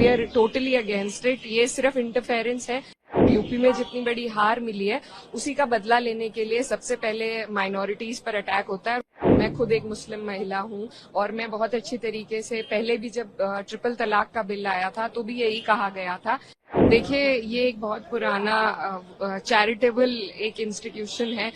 We are totally against it. ये सिर्फ interference है। यूपी में जितनी बड़ी हार मिली है उसी का बदला लेने के लिए सबसे पहले माइनॉरिटीज पर अटैक होता है। मैं खुद एक मुस्लिम महिला हूं और मैं बहुत अच्छी तरीके से पहले भी जब ट्रिपल तलाक का बिल आया था तो भी यही कहा गया था। देखिए, ये एक बहुत पुराना चैरिटेबल एक इंस्टीट्यूशन है।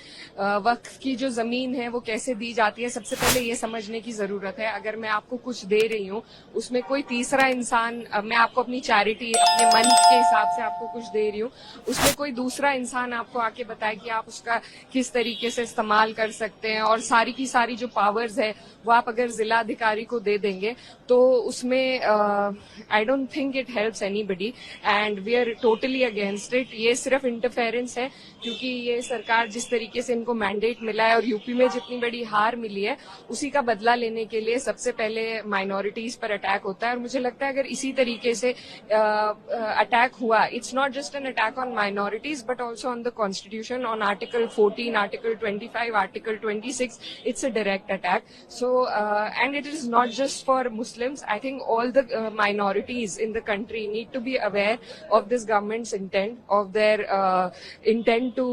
वक्फ की जो जमीन है वो कैसे दी जाती है, सबसे पहले ये समझने की जरूरत है। अगर मैं आपको कुछ दे रही हूँ, उसमें कोई तीसरा इंसान, मैं आपको अपनी चैरिटी अपने मन के हिसाब से आपको कुछ दे रही हूँ, उसमें कोई दूसरा इंसान आपको आके बताए कि आप उसका किस तरीके से इस्तेमाल कर सकते हैं, और सारी की सारी जो पावर्स है वो आप अगर जिला अधिकारी को दे देंगे तो उसमें I don't think it helps anybody and we are totally against it. ये सिर्फ इंटरफेरेंस है, क्योंकि ये सरकार जिस तरीके से इनको मैंडेट मिला है और यूपी में जितनी बड़ी हार मिली है उसी का बदला लेने के लिए सबसे पहले माइनॉरिटीज पर अटैक होता है। और मुझे लगता है अगर इसी तरीके से अटैक हुआ, it's not just an attack on minorities but also on the constitution, on article 14, article 25, article 26, it's a direct attack. So and it is not just for Muslims. I think all the minorities in the country need to be aware of this government's intent, of their intent to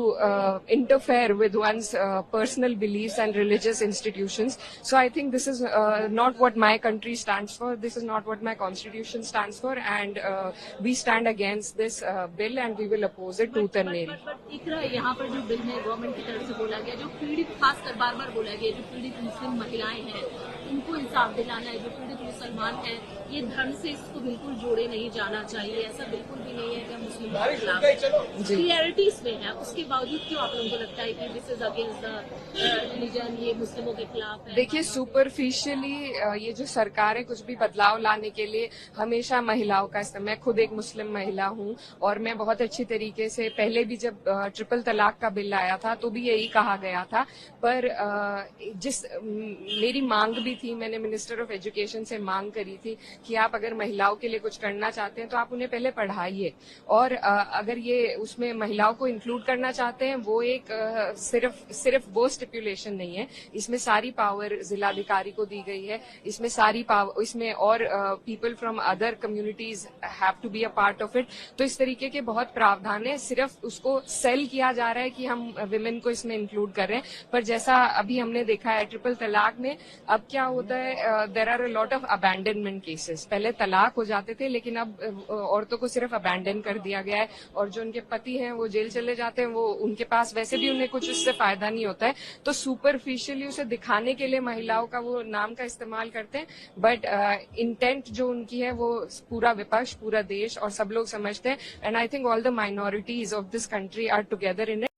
interfere with one's personal beliefs and religious institutions. So I think this is not what my country stands for. This is not what my constitution stands for, and we stand against this bill and we will oppose it tooth and nail. यहाँ पर जो bill है government की तरफ से बोला गया, जो पीड़ित, खासकर बार बार बोला गया, जो पीड़ित मुस्लिम महिलाएं हैं उनको इंसाफ दिलाना है, जो पीड़ित मुसलमान हैं, ये धर्म से इसको बिल्कुल जोड़े नहीं जाना चाहिए। ऐसा बिल्कुल भी नहीं है कि हम मुस्लिम के खिलाफ, क्लियरिटी इसमें है। उसके बावजूद क्यों आप लोगों को लगता है कि this is against the religion, ये मुस्लिमों के खिलाफ है? देखिए, सुपरफिशियली ये जो सरकारें कुछ भी बदलाव लाने के लिए हमेशा महिलाओं का इस्तेमाल, मैं खुद एक मुस्लिम महिला हूं और मैं बहुत अच्छी तरीके से पहले भी जब ट्रिपल तलाक का बिल आया था तो भी यही कहा गया था। पर मेरी मांग भी थी, मैंने मिनिस्टर ऑफ एजुकेशन से मांग करी थी कि आप अगर महिलाओं के लिए कुछ करना चाहते हैं तो आप उन्हें पहले पढ़ाइए, और अगर ये उसमें महिलाओं को इंक्लूड करना चाहते हैं, वो एक सिर्फ वो स्टिपुलेशन नहीं है, इसमें सारी पावर जिलाधिकारी को दी गई है। इसमें सारी पावर, इसमें और people from other communities have to be a part of it. तो इस तरीके के बहुत प्रावधान है, सिर्फ उसको सेल किया जा रहा है कि हम विमेन को इसमें इंक्लूड कर रहे हैं। पर जैसा अभी हमने देखा है ट्रिपल तलाक में, अब क्या होता है, there are a lot of abandonment cases. पहले तलाक हो जाते थे लेकिन अब औरतों को सिर्फ अबैंडन कर दिया गया है, और जो उनके पति हैं वो जेल चले जाते हैं, वो उनके पास वैसे भी उन्हें कुछ उससे फायदा नहीं होता है। तो सुपरफिशियली उसे दिखाने के लिए महिलाओं का वो नाम का इस्तेमाल करते हैं, बट इंटेंट जो उनकी है वो पूरा विपक्ष, पूरा देश और सब लोग समझते हैं। And I think all the minorities of this country are together in it.